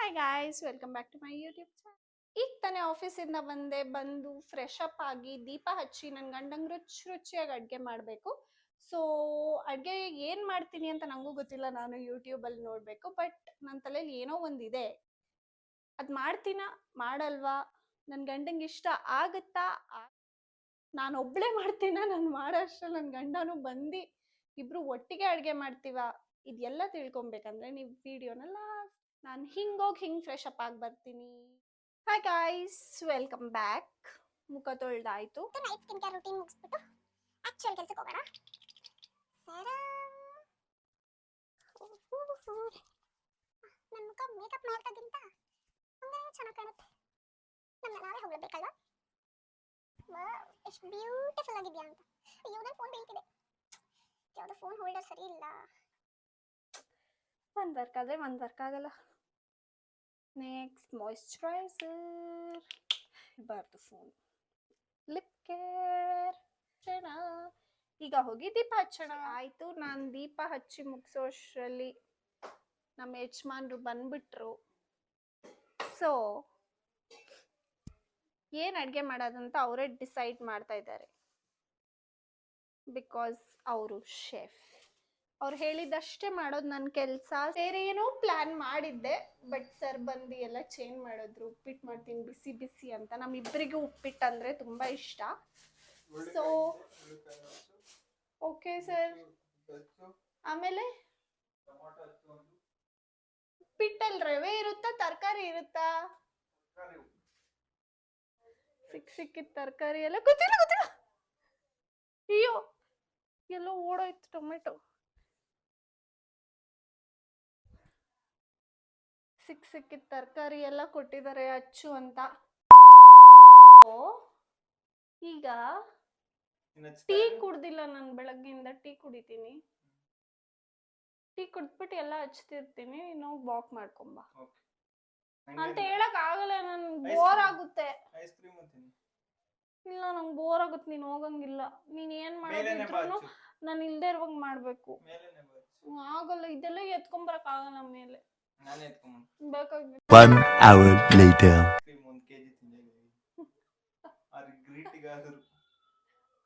Hi guys, welcome back to my YouTube channel. ಈಗ ತಾನೇ ಆಫೀಸಿಂದ ಬಂದು ಫ್ರೆಶ್ ಅಪ್ ಆಗಿ ದೀಪ ಹಚ್ಚಿ ನನ್ನ ಗಂಡಂಗೆ ರುಚಿಯಾಗಿ ಅಡುಗೆ ಮಾಡಬೇಕು. ಸೊ ಅಡುಗೆ ಏನು ಮಾಡ್ತೀನಿ ಅಂತ ನನಗೂ ಗೊತ್ತಿಲ್ಲ, ನಾನು ಯೂಟ್ಯೂಬಲ್ಲಿ ನೋಡಬೇಕು. ಬಟ್ ನನ್ನ ತಲೆಯಲ್ಲಿ ಏನೋ ಒಂದಿದೆ, ಅದು ಮಾಡ್ತೀನ ಮಾಡಲ್ವಾ, ನನ್ನ ಗಂಡಂಗೆ ಇಷ್ಟ ಆಗುತ್ತಾ, ನಾನು ಒಬ್ಬಳೇ ಮಾಡ್ತೀನ, ನಾನು ಮಾಡೋ ಅಷ್ಟರಲ್ಲಿ ನನ್ನ ಗಂಡನೂ ಬಂದು ಇಬ್ರು ಒಟ್ಟಿಗೆ ಅಡುಗೆ ಮಾಡ್ತೀವ, ಇದೆಲ್ಲ ತಿಳ್ಕೊಬೇಕಂದ್ರೆ ನೀವು ವಿಡಿಯೋನ ನಾನು ಹಿಂಗೋಗಿ ಹಿಂಗೆ ಫ್ರೆಶ್ ಅಪ್ ಆಗಿ ಬರ್ತೀನಿ. Hi guys, welcome back. ಮುಖ ತೊಳ್ದಾಯ್ತು, ನೈಟ್ ಸ್ಕಿನ್ ಕೇರ್ ರೂಟೀನ್ ಮುಗಿಸ್ಬಿಟ್ಟು ಆಕ್ಚುಯಲ್ ಕೆಲಸಕ್ಕೆ ಹೋಗೋಣ. ನನ್ನ ಮುಖ ಮೇಕಪ್ ಮಾಡೋದಕ್ಕಿಂತ ಹಂಗೆ ಚೆನ್ನಾಗಿ ಕಾಣುತ್ತೆ. ನಮ್ಮ ನಾವೇ ಹೋಗಬೇಕಲ್ವಾ? ಎಷ್ಟು ಬ್ಯೂಟಿಫುಲ್ ಆಗಿದೆಯಾ ಅಂತ. ಅಯ್ಯೋ, ನನ್ನ ಫೋನ್ ಬೀಳ್ತಿದೆ. ಯಾವುದೋ ಫೋನ್ ಹೋಲ್ಡರ್ ಸರಿ ಇಲ್ಲ. ಒಂದು ವರ್ಕ್ ಆದರೆ ಒಂದು ವರ್ಕ್ ಆಗಲ್ಲ. ನೆಕ್ಸ್ಟ್ ಮಾಯಿಶ್ಚರೈಸರ್ ಬಾರ್ದು, ಫೋನ್, ಲಿಪ್ ಕೇರ್ ಹಚ್ಚೋಣ. ಈಗ ಹೋಗಿ ದೀಪ ಹಚ್ಚೋಣ. ಆಯಿತು, ನಾನು ದೀಪ ಹಚ್ಚಿ ಮುಗಿಸೋಷ್ಟರಲ್ಲಿ ನಮ್ಮ ಯಜಮಾನ್ರು ಬಂದ್ಬಿಟ್ರು. ಸೊ ಏನು ಅಡುಗೆ ಮಾಡೋದಂತ ಅವರೇ ಡಿಸೈಡ್ ಮಾಡ್ತಾ ಇದ್ದಾರೆ. ಬಿಕಾಸ್ ಅವರು ಶೆಫ್, ಅವ್ರು ಹೇಳಿದಷ್ಟೇ ಮಾಡೋದು ನನ್ನ ಕೆಲಸ. ಬೇರೆ ಏನೋ ಪ್ಲ್ಯಾನ್ ಮಾಡಿದ್ದೆ, ಬಟ್ ಸರ್ ಬಂದು ಎಲ್ಲ ಚೇಂಜ್ ಮಾಡಿದ್ರು. ಉಪ್ಪಿಟ್ಟು ಮಾಡ್ತೀನಿ ಬಿಸಿ ಬಿಸಿ ಅಂತ. ನಮ್ಮಿಬ್ಬರಿಗೂ ಉಪ್ಪಿಟ್ಟು ಅಂದರೆ ತುಂಬ ಇಷ್ಟ. So okay sir. ಆಮೇಲೆ ಉಪ್ಪಿಟ್ಟಲ್ಲಿ ರವೆ ಇರುತ್ತಾ ತರಕಾರಿ ಇರುತ್ತಾ? ಸಿಕ್ಕಿದ ತರಕಾರಿ ಎಲ್ಲ ಗೊತ್ತಿಲ್ಲ. ಅಯ್ಯೋ, ಎಲ್ಲೋ ಓಡೋಯ್ತು ಟೊಮೆಟೊ. ಸಿಕ್ಕಿದ ತರಕಾರಿ ಎಲ್ಲ ಕೊಟ್ಟಿದ್ದಾರೆ ಅಚ್ಚು ಅಂತ. ಈಗ ಟೀ ಕುಡ್ದಿಲ್ಲ ನಾನು, ಬೆಳಗ್ಗೆಯಿಂದ ಟೀ ಕುಡಿತೀನಿ. ಟೀ ಕುಡ್ದ್ಬಿಟ್ಟು ಎಲ್ಲ ಹಚ್ತಿರ್ತೀನಿ. ಇನ್ನು ವಾಕ್ ಮಾಡ್ಕೊಂಬ ಅಂತ ಹೇಳಕ್ ಆಗಲ್ಲ, ನನ್ ಬೋರ್ ಆಗುತ್ತೆ. ಇಲ್ಲ, ನಂಗೆ ಬೋರ್ ಆಗುತ್ತೆ, ನೀನ್ ಹೋಗಂಗಿಲ್ಲ. ನೀನ್ ಏನ್ ಮಾಡೋದಿದ್ರು ನಾನು ಇಲ್ದೇ ಇರುವಾಗ ಮಾಡ್ಬೇಕು. ಆಗಲ್ಲ, ಇದೆಲ್ಲ ಎತ್ಕೊಂಬರಕ್ ಆಗಲ್ಲ ಮೇಲೆ.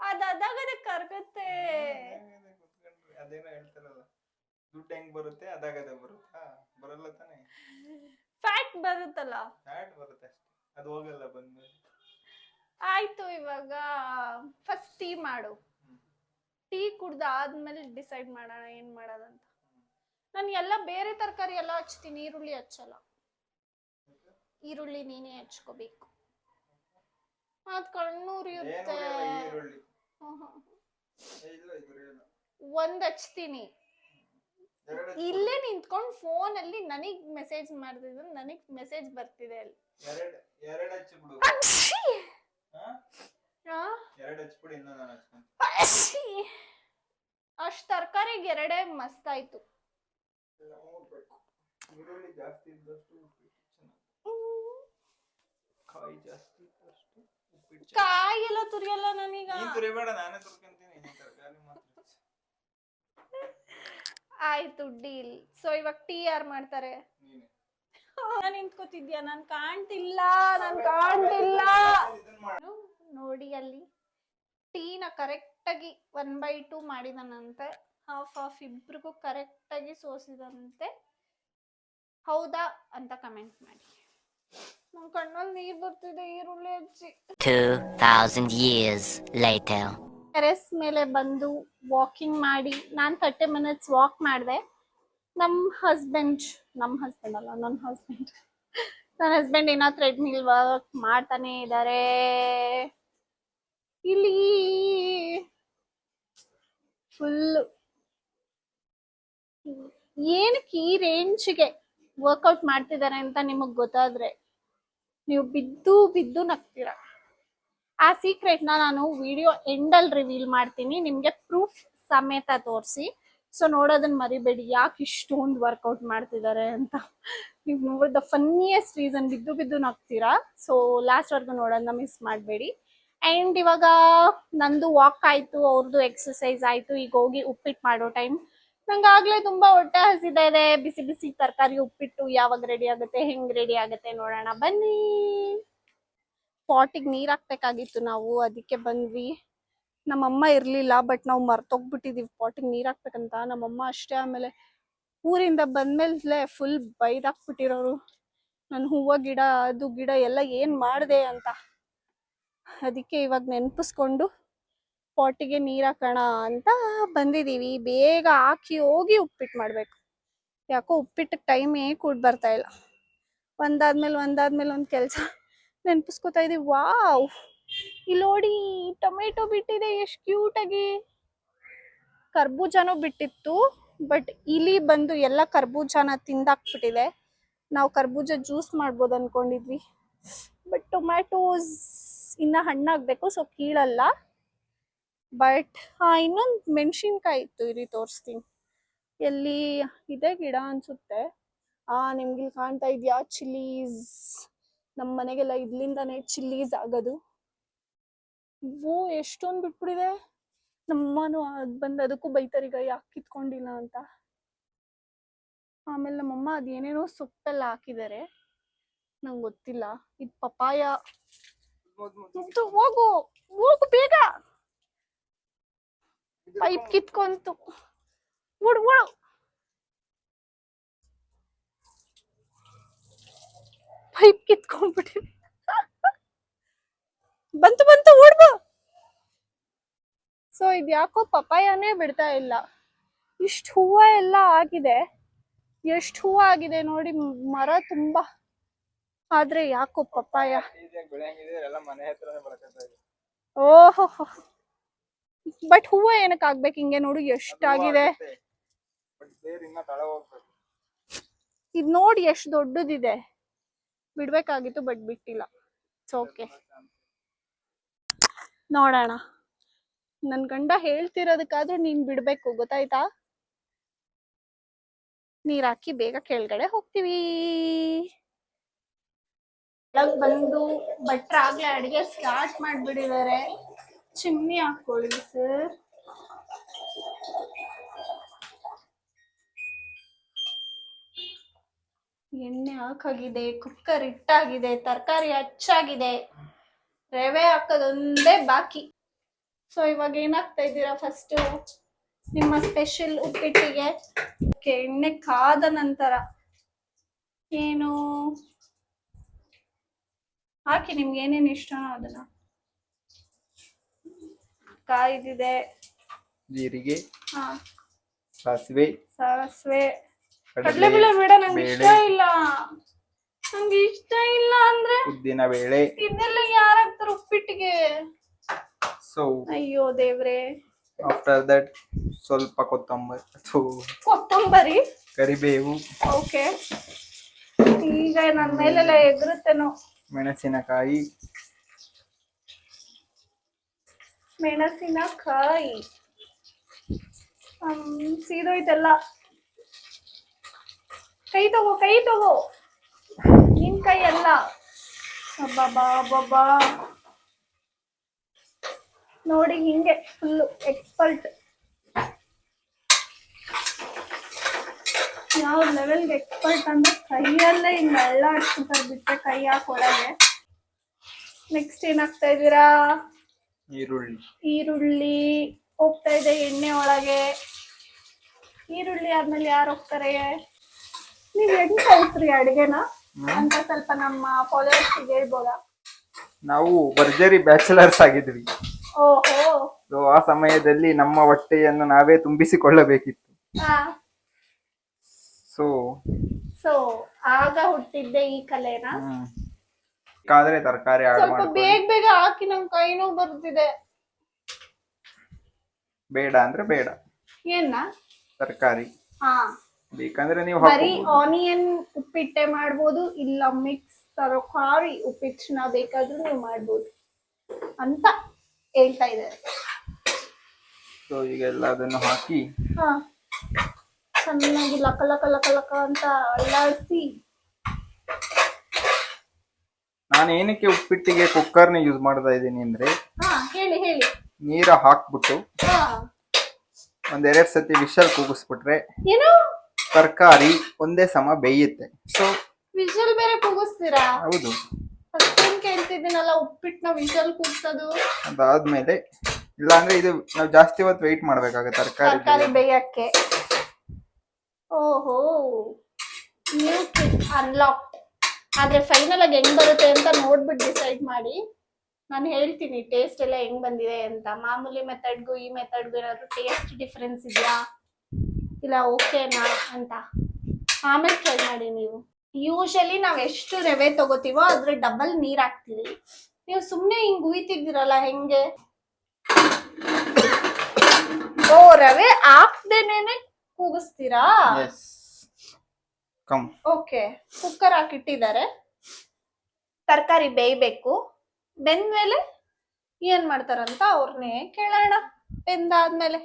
ಅದಾಗದೆ ಕರ್ಗತ್ತೆ. ಅದೇನೋ ಹೇಳ್ತಾರಲ್ಲ, ದುಡ್ಡು ಹೆಂಗ್ ಬರುತ್ತೆ ಅದಾಗದೆ ಬರುತ್ತಾ? ಬರಲ್ಲ ತಾನೆ. ಫ್ಯಾಟ್ ಬರುತ್ತಲ್ಲ, ಫ್ಯಾಟ್ ಬರುತ್ತೆ ಅಷ್ಟೇ, ಅದು ಹೋಗಲ್ಲ ಬಂದ್ಮೇಲೆ. ಆಯ್ತು, ಇವಾಗ ಫಸ್ಟ್ ಟೀ ಮಾಡು. ಟೀ ಕುಡ್ದಾದ್ಮೇಲೆ ಡಿಸೈಡ್ ಮಾಡೋಣ ಏನ್ ಮಾಡೋದಂತ. ನಾನು ಎಲ್ಲ ಬೇರೆ ತರಕಾರಿ ಎಲ್ಲ ಹಚ್ತೀನಿ, ಈರುಳ್ಳಿ ಹಚ್ಚಲ್ಲ. ಈರುಳ್ಳಿ ನೀನೇ ಹಚ್ಕೋಬೇಕು, ಅದ್ ಕಣ್ಣೂರಿಯುತ್ತೆ. ಒಂದ್ ಹಚ್ತೀನಿ. ಇಲ್ಲೇ ನಿಂತ್ಕೊಂಡು ಫೋನ್ ಅಲ್ಲಿ ನನಗ್ ಮೆಸೇಜ್ ಮಾಡ್ತಿದ್ರು, ನನಗ್ ಮೆಸೇಜ್ ಬರ್ತಿದೆ ಅಲ್ಲಿ. ಅಷ್ಟ್ ತರಕಾರಿಗೆ ಎರಡೇ ಮಸ್ತ್ ಆಯ್ತು. ಕಾಯಿ ಎಲ್ಲ ತುರಿಯಲ್ಲ ನಾನೀಗ. ಆಯ್ತು, ಡೀಲ್. ಸೊ ಇವಾಗ ಟೀ ಯಾರು ಮಾಡ್ತಾರೆ? ನಾನು ನಿಂತ್ಕೋತಿದ್ಯಾ? ನಾನು ಕಾಣ್ತಿಲ್ಲ. ನೋಡಿ ಅಲ್ಲಿ ಟೀನ ಕರೆಕ್ಟಾಗಿ 1/2 ಮಾಡಿದನಂತೆ. ಹಾಫ್ ಇಬ್ರಿಗೂ ಕರೆಕ್ಟಾಗಿ ಸೋಸಿದಂತೆ. ಹೌದಾ ಅಂತ ಕಮೆಂಟ್ ಮಾಡಿ. ನನ್ನ ಕಣ್ಣಲ್ಲಿ ನೀರು ಬರ್ತಿದೆ ಈರುಳ್ಳಿ ಹಚ್ಚಿ. 2000 years later. ಟೆರೆಸ್ ಮೇಲೆ ಬಂದು ವಾಕಿಂಗ್ ಮಾಡಿ, ನಾನು 30 minutes ವಾಕ್ ಮಾಡಿದೆ. ನನ್ನ ಹಸ್ಬೆಂಡ್ ಇನ್ನೂ ಥ್ರೆಡ್ಮಿಲ್ ವರ್ಕ್ ಮಾಡ್ತಾನೆ ಇದ್ದಾರೆ. ಇಲ್ಲಿ ಫುಲ್ಲು ಏನಕ್ಕೆ ಈ ರೇಂಜ್ಗೆ ವರ್ಕೌಟ್ ಮಾಡ್ತಿದ್ದಾರೆ ಅಂತ ನಿಮಗೆ ಗೊತ್ತಾದ್ರೆ ನೀವು ಬಿದ್ದು ನಗ್ತೀರ. ಆ ಸೀಕ್ರೆಟ್ನ ನಾನು ವಿಡಿಯೋ ಎಂಡಲ್ಲಿ ರಿವೀಲ್ ಮಾಡ್ತೀನಿ, ನಿಮಗೆ ಪ್ರೂಫ್ ಸಮೇತ ತೋರಿಸಿ. ಸೊ ನೋಡೋದನ್ನ ಮರಿಬೇಡಿ, ಯಾಕೆ ಇಷ್ಟೊಂದು ವರ್ಕೌಟ್ ಮಾಡ್ತಿದ್ದಾರೆ ಅಂತ. ನೀವು ನೋಡಿದ ಫನ್ನಿಯೆಸ್ಟ್ ರೀಸನ್, ಬಿದ್ದು ನಗ್ತೀರಾ. ಸೊ ಲಾಸ್ಟ್ವರೆಗೂ ನೋಡೋದನ್ನ ಮಿಸ್ ಮಾಡಬೇಡಿ. ಆ್ಯಂಡ್ ಇವಾಗ ನಂದು ವಾಕ್ ಆಯಿತು, ಅವ್ರದ್ದು ಎಕ್ಸಸೈಸ್ ಆಯಿತು. ಈಗ ಹೋಗಿ ಉಪ್ಪಿಟ್ಟು ಮಾಡೋ ಟೈಮ್. ನಂಗೆ ಆಗ್ಲೇ ತುಂಬಾ ಹೊಟ್ಟೆ ಹಸಿತಾ ಇದೆ. ಬಿಸಿ ಬಿಸಿ ತರಕಾರಿ ಉಪ್ಪಿಟ್ಟು ಯಾವಾಗ ರೆಡಿ ಆಗುತ್ತೆ, ಹೆಂಗ್ ರೆಡಿ ಆಗುತ್ತೆ ನೋಡೋಣ ಬನ್ನಿ. ಪಾಟಿಗೆ ನೀರ್ ಹಾಕ್ಬೇಕಾಗಿತ್ತು ನಾವು, ಅದಕ್ಕೆ ಬಂದ್ವಿ. ನಮ್ಮಮ್ಮ ಇರ್ಲಿಲ್ಲ, ಬಟ್ ನಾವು ಮರ್ತೋಗ್ಬಿಟ್ಟಿದೀವಿ ಪಾಟಿಗೆ ನೀರ್ ಹಾಕ್ಬೇಕಂತ. ನಮ್ಮಮ್ಮ ಅಷ್ಟೇ. ಆಮೇಲೆ ಊರಿಂದ ಬಂದ್ಮೇಲೆ ಫುಲ್ ಬೈದಾಕ್ಬಿಟ್ಟಿರೋರು, ನನ್ ಹೂವ ಗಿಡ ಅದು ಗಿಡ ಎಲ್ಲ ಏನ್ ಮಾಡ್ದೆ ಅಂತ. ಅದಕ್ಕೆ ಇವಾಗ ನೆನಪಿಸ್ಕೊಂಡು ಪಾಟಿಗೆ ನೀರ್ ಹಾಕೋಣ ಅಂತ ಬಂದಿದೀವಿ. ಬೇಗ ಹಾಕಿ ಹೋಗಿ ಉಪ್ಪಿಟ್ಟು ಮಾಡ್ಬೇಕು. ಯಾಕೋ ಉಪ್ಪಿಟ್ಟಕ್ಕೆ ಟೈಮೇ ಕೂಡ ಬರ್ತಾ ಇಲ್ಲ. ಒಂದಾದ್ಮೇಲೆ ಒಂದ್ ಕೆಲ್ಸ ನೆನಪಿಸ್ಕೊತಾ ಇದೀವಿ. ವಾವ್, ಇಲ್ಲಿ ನೋಡಿ ಟೊಮೆಟೊ ಬಿಟ್ಟಿದೆ ಎಷ್ಟು ಕ್ಯೂಟ್ ಆಗಿ. ಕರ್ಬೂಜಾನು ಬಿಟ್ಟಿತ್ತು, ಬಟ್ ಇಲಿ ಬಂದು ಎಲ್ಲ ಕರ್ಬೂಜಾನ ತಿಂದಾಕ್ಬಿಟ್ಟಿದೆ. ನಾವು ಕರ್ಬೂಜ ಜ್ಯೂಸ್ ಮಾಡ್ಬೋದು ಅನ್ಕೊಂಡಿದ್ವಿ, ಬಟ್ ಟೊಮ್ಯಾಟೋಸ್ ಇನ್ನ ಹಣ್ಣಾಗ್ಬೇಕು, ಸೊ ಕೀಳಲ್ಲ. ಬಟ್ ಇನ್ನೊಂದು ಮೆಣಸಿನ್ಕಾಯಿ ಇತ್ತು, ಇರಿ ತೋರಿಸ್ತೀನಿ. ಎಲ್ಲಿ ಇದೆ ಗಿಡ ಅನ್ಸುತ್ತೆ. ನಿಮ್ಗೆ ಇಲ್ಲಿ ಕಾಣ್ತಾ ಇದ್ಯಾ ಚಿಲ್ಲೀಸ್? ನಮ್ಮ ಮನೆಗೆಲ್ಲ ಇದ್ಲಿಂದಾನೇ ಚಿಲ್ಲೀಸ್ ಆಗೋದು. ಓ, ಎಷ್ಟೊಂದು ಬಿಟ್ಬಿಡಿದೆ. ನಮ್ಮನು ಬಂದು ಅದಕ್ಕೂ ಬೈತಾರೀಗ ಯಾಕೆ ಕಿತ್ಕೊಂಡಿಲ್ಲ ಅಂತ. ಆಮೇಲೆ ನಮ್ಮಮ್ಮ ಅದೇನೇನೋ ಸೊಪ್ಪೆಲ್ಲ ಹಾಕಿದ್ದಾರೆ, ನಂಗೆ ಗೊತ್ತಿಲ್ಲ. ಇದು ಪಪಾಯ. ಹೋಗು ಹೋಗು ಬೇಗ, ಪೈಪ್ ಕಿತ್ಕೊಂತು. ಓಡು ಓಡು. ಪೈಪ್ ಕಿತ್ಕೊಂಡ್ಬಿಟ್ಟಿದೆ. ಬಂತು ಬಂತು, ಓಡ್ಬಾ. ಸೊ ಇದ್ಯಾಕೋ ಪಪಾಯನೇ ಬಿಡ್ತಾ ಇಲ್ಲ. ಇಷ್ಟು ಹೂವ ಎಲ್ಲ ಆಗಿದೆ, ಎಷ್ಟು ಹೂವ ಆಗಿದೆ ನೋಡಿ, ಮರ ತುಂಬಾ. ಆದ್ರೆ ಯಾಕೋ ಪಪಾಯ. ಓಹೋ, ಬಟ್ ಹೂವ ಏನಕ್ಕೆ ಆಗ್ಬೇಕು ಹಿಂಗೆ? ನೋಡು ಎಷ್ಟಾಗಿದೆ. ಇದ್ ನೋಡಿ ಎಷ್ಟು ದೊಡ್ಡದಿದೆ. ಬಿಡ್ಬೇಕಾಗಿತ್ತು, ಬಟ್ ಬಿಟ್ಟಿಲ್ಲ. ಓಕೆ, ನೋಡೋಣ. ನನ್ ಗಂಡ ಹೇಳ್ತಿರೋದಕ್ಕಾದ್ರೂ ನೀನ್ ಬಿಡ್ಬೇಕು, ಗೊತ್ತಾಯ್ತಾ? ನೀರ್ ಹಾಕಿ ಬೇಗ ಕೆಳಗಡೆ ಹೋಗ್ತೀವಿ. ಬಂದು ಭಟ್ರ ಆಗ್ಲೇ ಅಡಿಗೆ ಸ್ಟಾರ್ಟ್ ಮಾಡ್ಬಿಟ್ಟಿದ್ದಾರೆ. ಚಿಮ್ನಿ ಹಾಕೊಳ್ಳಿ ಸರ್. ಎಣ್ಣೆ ಹಾಕಾಗಿದೆ, ಕುಕ್ಕರ್ ಇಟ್ಟಾಗಿದೆ, ತರಕಾರಿ ಹಚ್ಚಾಗಿದೆ, ರವೆ ಹಾಕೋದೊಂದೇ ಬಾಕಿ. ಸೊ ಇವಾಗ ಏನಾಗ್ತಾ ಇದ್ದೀರಾ? ಫಸ್ಟ್ ನಿಮ್ಮ ಸ್ಪೆಷಲ್ ಉಪ್ಪಿಟ್ಟಿಗೆ ಎಣ್ಣೆ ಕಾದ ನಂತರ ಏನು ಹಾಕಿ, ನಿಮ್ಗೆ ಏನೇನು ಇಷ್ಟನೋ ಅದನ್ನ. ಕಾಯ್ದಿದೆ ಜೀರಿಗೆ, ಹಾ, ಸಾಸಿವೆ, ಕಡಲೆಬೇಳೆ ಬೇಡ, ನಂಗೆ ಇಷ್ಟ ಇಲ್ಲ. ನಂಗೆ ಇಷ್ಟ ಇಲ್ಲ ಅಂದ್ರೆ ಉದ್ದಿನ ಬೇಳೆ, ಇದೆಲ್ಲ ಯಾರಾಗ್ತಾರ ಉಪ್ಪಿಟ್ಟಿಗೆ? ಸೊ ಅಯ್ಯೋ ದೇವ್ರೆ. ಆಫ್ಟರ್ ದಟ್ ಸ್ವಲ್ಪ ಕೊತ್ತಂಬರಿ, ಕರಿಬೇವು, ಓಕೆ. ಈಗ ನನ್ನ ಮೇಲೆಲ್ಲ ಎಗರುತ್ತೇನೋ. ಮೆಣಸಿನಕಾಯಿ, ಸೀದೋಯ್ತೆಲ್ಲ. ಕೈ ತಗೋ, ನಿನ್ ಕೈ ಎಲ್ಲ. ಬಾಬಾ ನೋಡಿ, ಹಿಂಗೆ ಫುಲ್ಲು ಎಕ್ಸ್ಪರ್ಟ್. ಯಾವ ಲೆವೆಲ್ಗೆ ಎಕ್ಸ್ಪರ್ಟ್ ಅಂದ್ರೆ ಕೈಯಲ್ಲೇ ಹಿಂಗೆ ಅಳ್ಳಾಡ್ಸ್ಕೊಂತಾರೆ, ಬಿಟ್ಟರೆ ಕೈ ಹಾಕೊಳಗೆ. ನೆಕ್ಸ್ಟ್ ಏನಾಗ್ತಾ ಇದ್ದೀರಾ? ಈರುಳ್ಳಿ ಹೋಗ್ತಾ ಇದೆ ಎಣ್ಣೆ ಒಳಗೆ. ಈರುಳ್ಳಿ ಆದ್ಮೇಲೆ ಯಾರು ಹೋಗ್ತಾರೆ? ನೀವ್ ಹೆಂಗ್ ಕಲ್ತ್ರಿ ಅಡ್ಗೆನ ಅಂತ ಸ್ವಲ್ಪ ನಮ್ಮ ಫಾಲೋವರ್ಸ್ ಹೇಳ್ಬೋದಾ? ನಾವು ಭರ್ಜರಿ ಬ್ಯಾಚಲರ್ಸ್ ಆಗಿದ್ವಿ. ಓಹೋ. ಸೊ ಆ ಸಮಯದಲ್ಲಿ ನಮ್ಮ ಹೊಟ್ಟೆಯನ್ನು ನಾವೇ ತುಂಬಿಸಿಕೊಳ್ಳಬೇಕಿತ್ತು. ಸೊ ಆಗ ಹುಟ್ಟಿದ್ದೆ ಈ ಕಲೆನ. ಕಾದ್ರೆ ತರಕಾರಿ ಸ್ವಲ್ಪ ಬೇಗ ಹಾಕಿ, ನಮ್ ಕೈ ನೋವು ಬರ್ತಿದೆ. ಬೇಡ ಅಂದ್ರೆ ಬೇಡ. ಏನ ತರಕಾರಿ ಬೇಕಂದ್ರೆ ನೀವು ಬರೀ ಆನಿಯನ್ ಉಪ್ಪಿಟ್ಟೆ ಮಾಡ್ಬೋದು, ಇಲ್ಲ ಮಿಕ್ಸ್ ತರಕಾರಿ ಉಪ್ಪಿಟ್ಟನ್ನ ಬೇಕಾದ್ರೂ ನೀವು ಮಾಡ್ಬೋದು ಅಂತ ಹೇಳ್ತಾ ಇದ್ದಾರೆ. ಸೊ ಈಗ ಎಲ್ಲ ಅದನ್ನು ಹಾಕಿ ಚೆನ್ನಾಗಿ ಲಕ ಲಕ ಲಕ ಲಕ ಅಂತ ಅಲ್ಲಾಡಿಸಿ. ನಾನು ಏನಕ್ಕೆ ಉಪ್ಪಿಟ್ಟಿಗೆ ಕುಕ್ಕರ್ನ ಯೂಸ್ ಮಾಡ್ತಾ ಇದ್ದೀನಿ ಅಂದ್ರೆ, ಹೇಳಿ ನೀರ ಹಾಕ್ಬಿಟ್ಟು ಒಂದೆರಡು ಸತಿ ವಿಷಲ್ ಕೂಗಿಸ್ಬಿಟ್ರೆ ಏನು ತರಕಾರಿ ಒಂದೇ ಸಮ ಬೇಯುತ್ತೆ. ಸೊ ವಿಷಲ್ ಬೇರೆ ಕೂಗಿಸ್ತೀರಾ? ಹೌದು. ಫಸ್ಟ್ ಟೈಮ್ ಕೇಳ್ತಿದ್ದೀನಲ್ಲ ಉಪ್ಪಿಟ್ಟನ್ನ ವಿಷಲ್ ಕೂಗ್ಸೋದು. ಅದಾದ್ಮೇಲೆ ಇಲ್ಲಾಂದ್ರೆ ಇದು ನಾವು ಜಾಸ್ತಿ ಹೊತ್ತು ವೆಯ್ಟ್ ಮಾಡ್ಬೇಕಾಗುತ್ತೆ ತರಕಾರಿ ಬೇಯಕ್ಕೆ. ಓಹೋ, ನ್ಯೂ ಟ್ರಿಕ್ ಅನ್ಲಾಕ್ಡ್. ಆದ್ರೆ ಫೈನಲ್ ಆಗಿ ಹೆಂಗ್ ಬರುತ್ತೆ ಅಂತ ನೋಡ್ಬಿಟ್ಟು ಡಿಸೈಡ್ ಮಾಡಿ. ನಾನು ಹೇಳ್ತೀನಿ ಟೇಸ್ಟ್ ಎಲ್ಲ ಹೆಂಗ್ ಬಂದಿದೆ ಅಂತ. ಮಾಮೂಲಿ ಮೆಥಡ್ಗೂ ಈ ಮೆಥಡ್ಗೂ ಏನಾದ್ರು ಟೇಸ್ಟ್ ಡಿಫ್ರೆನ್ಸ್ ಇದೆಯಾ ಇಲ್ಲ ಓಕೆನಾ ಅಂತ ಆಮೇಲೆ ಟ್ರೈ ಮಾಡಿ ನೀವು. ಯೂಶಲಿ ನಾವ್ ಎಷ್ಟು ರವೆ ತಗೋತೀವೋ ಅದ್ರ ಡಬಲ್ ನೀರ್ ಹಾಕ್ತೀವಿ. ನೀವು ಸುಮ್ನೆ ಹಿಂಗ್ ಉಯ್ತಿದ್ದೀರಲ್ಲ ಹೆಂಗೆ? ಓ, ರವೆ ಹಾಕ್ದೇನೆ ಕೂಗಿಸ್ತೀರಾ? Okay, cooker ಹಾಕಿಟ್ಟಿದ್ದಾರೆ. ತರಕಾರಿ ಬೇಯ್ಬೇಕು. ಬೆಂದ್ಮೇಲೆ ಏನ್ ಮಾಡ್ತಾರಂತ ಅವ್ರನ್ನೇ ಕೇಳೋಣ. ಬೆಂದಾದ್ಮೇಲೆ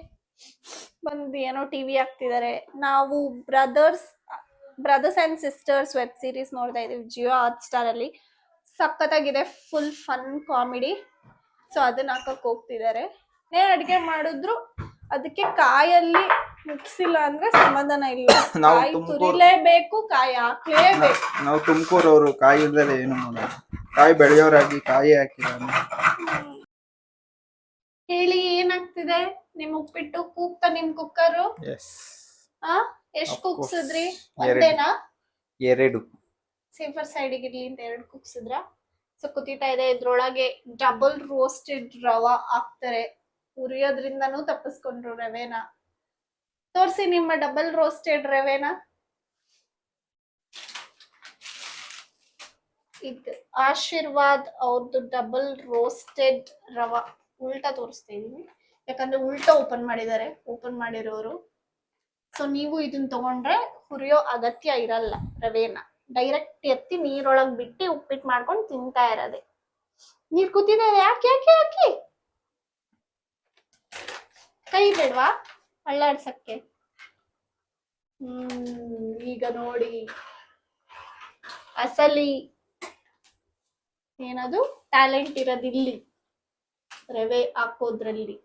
ಬಂದು ಏನೋ ಟಿವಿ ಹಾಕ್ತಿದ್ದಾರೆ. ನಾವು brothers and sisters web series ನೋಡ್ತಾ ಇದೀವಿ ಜಿಯೋ ಹಾಟ್ ಸ್ಟಾರ್ ಅಲ್ಲಿ. ಸಖತ್ತಾಗಿದೆ, ಫುಲ್ ಫನ್ ಕಾಮಿಡಿ. ಸೊ ಅದನ್ನ ಹಾಕಕ್ ಹೋಗ್ತಿದ್ದಾರೆ. ಅಡ್ಗೆ ಮಾಡಿದ್ರು ಅದಕ್ಕೆ ಕಾಯಲ್ಲಿ ಮುಗಿಸಿಲ್ಲ ಅಂದ್ರೆ ಸಮಾಧಾನ ಇಲ್ಲ. ಕಾಯಿ ತುರಿಲೇಬೇಕು, ಕಾಯಿ ಹಾಕ್ಲೇಬೇಕು. ನಾವು ತುಮಕೂರವರು ಕಾಯಿ ಇಲ್ದಲೆ ಏನು ಮಾಡೋದು. ಕಾಯಿ ಬೆಳೆಯೋರಾಗಿ ಕಾಯಿ ಹಾಕಿಲ್ಲ. ಹೇಳಿ, ಏನಾಗ್ತಿದೆ ನಿಮ್ ಉಪ್ಪಿಟ್ಟು? ಕೂಗ್ತಾ ನಿಮ್ ಕುಕ್ಕರು? ಎಷ್ಟ್ ಕುಗ್ಸಿದ್ರಿ? ಒಂದೇನಾ? 2 ಸೇಫರ್ ಸೈಡ್ ಇರ್ಲಿ ಅಂತ 2 ಕುಗ್ಸಿದ್ರ? ಸೊ ಕುದೀತಾ ಇದೆ. ಇದ್ರೊಳಗೆ ಡಬಲ್ ರೋಸ್ಟೆಡ್ ರವಾ ಹಾಕ್ತಾರೆ. ಉರಿಯೋದ್ರಿಂದನೂ ತಪ್ಪಿಸ್ಕೊಂಡ್ರು ರವೆನ. ತೋರ್ಸಿ ನಿಮ್ಮ ಡಬಲ್ ರೋಸ್ಟೆಡ್ ರವೆನ. ಇದು ಆಶೀರ್ವಾದ್ ಅವ್ರದ್ದು ಡಬಲ್ ರೋಸ್ಟೆಡ್ ರವಾ. ಉಲ್ಟಾ ತೋರಿಸ್ತಾ ಇದೀನಿ ಯಾಕಂದ್ರೆ ಉಲ್ಟಾ ಓಪನ್ ಮಾಡಿದ್ದಾರೆ, ಓಪನ್ ಮಾಡಿರೋರು. ಸೊ ನೀವು ಇದನ್ನ ತಗೊಂಡ್ರೆ ಹುರಿಯೋ ಅಗತ್ಯ ಇರಲ್ಲ. ರವೆನ ಡೈರೆಕ್ಟ್ ಎತ್ತಿ ನೀರೊಳಗ್ ಬಿಟ್ಟು ಉಪ್ಪಿಟ್ಟು ಮಾಡ್ಕೊಂಡು ತಿಂತಾ ಇರೋದೆ. ನೀರ್ ಕುದಿದ್ದಾರೆ. ಯಾಕೆ ಯಾಕೆ ಯಾಕೆ ಕೈ ಬೇಡ್ವಾ ಅಳ್ಳಾಡ್ಸಕ್ಕೆ? ಈಗ ನೋಡಿ ಅಸಲಿ ಏನದು ಟ್ಯಾಲೆಂಟ್ ಇರೋದಿಲ್ಲಿ, ರವೆ ಹಾಕೋದ್ರಲ್ಲಿ.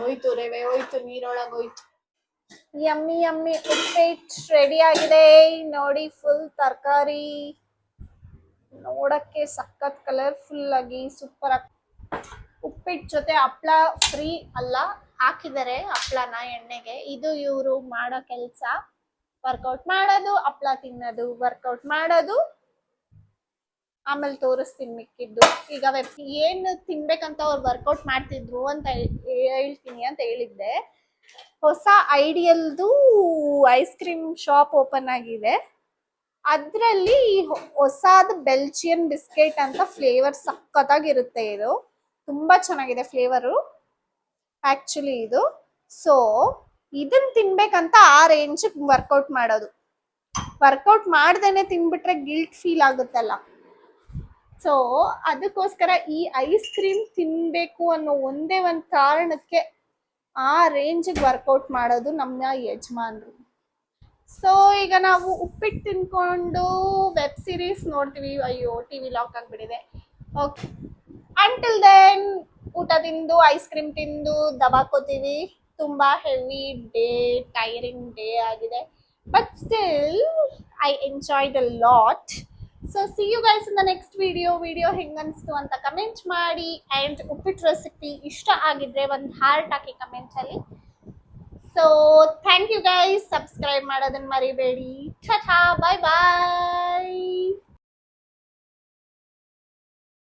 ಹೋಯ್ತು ರವೆ, ಹೋಯ್ತು ನೀರೊಳಗೆ ಹೋಯ್ತು. ಯಮ್ಮಿ ಯಮ್ಮಿ ಉಪ್ಪಿಟ್ಟು ರೆಡಿ ಆಗಿದೆ ನೋಡಿ. ಫುಲ್ ತರಕಾರಿ ನೋಡಕ್ಕೆ ಸಖತ್ ಕಲರ್ಫುಲ್ ಆಗಿ ಸೂಪರ್ ಆಗಿ. ಉಪ್ಪಿಟ್ಟು ಜೊತೆ ಹಪ್ಳ ಫ್ರೀ ಅಲ್ಲ, ಹಾಕಿದ್ದಾರೆ ಹಪ್ಳನ ಎಣ್ಣೆಗೆ. ಇದು ಇವರು ಮಾಡೋ ಕೆಲಸ. ವರ್ಕೌಟ್ ಮಾಡೋದು, ಹಪ್ಳ ತಿನ್ನೋದು, ವರ್ಕೌಟ್ ಮಾಡೋದು. ಆಮೇಲೆ ತೋರಿಸ್ತೀನಿ ಮಿಕ್ಕಿದ್ದು. ಈಗ ಏನು ತಿನ್ಬೇಕಂತ ಅವ್ರು ವರ್ಕೌಟ್ ಮಾಡ್ತಿದ್ರು ಅಂತ ಹೇಳ್ತೀನಿ ಅಂತ ಹೇಳಿದ್ದೆ. ಹೊಸ ಐಡಿಯಲ್ದು ಐಸ್ ಕ್ರೀಮ್ ಶಾಪ್ ಓಪನ್ ಆಗಿದೆ. ಅದರಲ್ಲಿ ಹೊಸಾದ ಬೆಲ್ಜಿಯನ್ ಬಿಸ್ಕೆಟ್ ಅಂತ ಫ್ಲೇವರ್ ಸಖತ್ತಾಗಿರುತ್ತೆ. ಇದು ತುಂಬಾ ಚೆನ್ನಾಗಿದೆ ಫ್ಲೇವರು ಆಕ್ಚುಲಿ ಇದು. ಸೊ ಇದನ್ನ ತಿನ್ಬೇಕಂತ ಆ ರೇಂಜ್ ವರ್ಕೌಟ್ ಮಾಡೋದು. ವರ್ಕೌಟ್ ಮಾಡ್ದೇನೆ ತಿನ್ಬಿಟ್ರೆ ಗಿಲ್ಟ್ ಫೀಲ್ ಆಗುತ್ತಲ್ಲ. ಸೊ ಅದಕ್ಕೋಸ್ಕರ ಈ ಐಸ್ ಕ್ರೀಮ್ ತಿನ್ಬೇಕು ಅನ್ನೋ ಒಂದೇ ಒಂದು ಕಾರಣಕ್ಕೆ ಆ ರೇಂಜಿಗೆ ವರ್ಕೌಟ್ ಮಾಡೋದು ನಮ್ಮ ಯಜಮಾನ್ರು. ಸೊ ಈಗ ನಾವು ಉಪ್ಪಿಟ್ಟು ತಿನ್ಕೊಂಡು ವೆಬ್ ಸೀರೀಸ್ ನೋಡ್ತೀವಿ. ಅಯ್ಯೋ ಟಿವಿ ಲಾಕ್ ಆಗ್ಬಿಟ್ಟಿದೆ. ಓಕೆ, ಅಂಟಿಲ್ ದೆನ್ ಊಟ ತಿಂದು ಐಸ್ ಕ್ರೀಮ್ ತಿಂದು ದಬಾಕೋತೀವಿ. ತುಂಬಾ ಹೆವಿ ಡೇ, ಟೈರಿಂಗ್ ಡೇ ಆಗಿದೆ. But still I enjoyed a lot. So see you guys in the next video. Video ಹೆಂಗನ್ಸ್ತು ಅಂತ ಕಮೆಂಟ್ ಮಾಡಿ. ಆ್ಯಂಡ್ ಉಪ್ಪಿಟ್ಟು ರೆಸಿಪಿ ಇಷ್ಟ ಆಗಿದ್ರೆ ಒಂದು ಹಾರ್ಟ್ ಹಾಕಿ ಕಮೆಂಟಲ್ಲಿ. So thank you guys. Subscribe ಮಾಡೋದನ್ನ ಮರಿಬೇಡಿ. ಟಾಟಾ, ಬಾಯ್ ಬಾಯ್.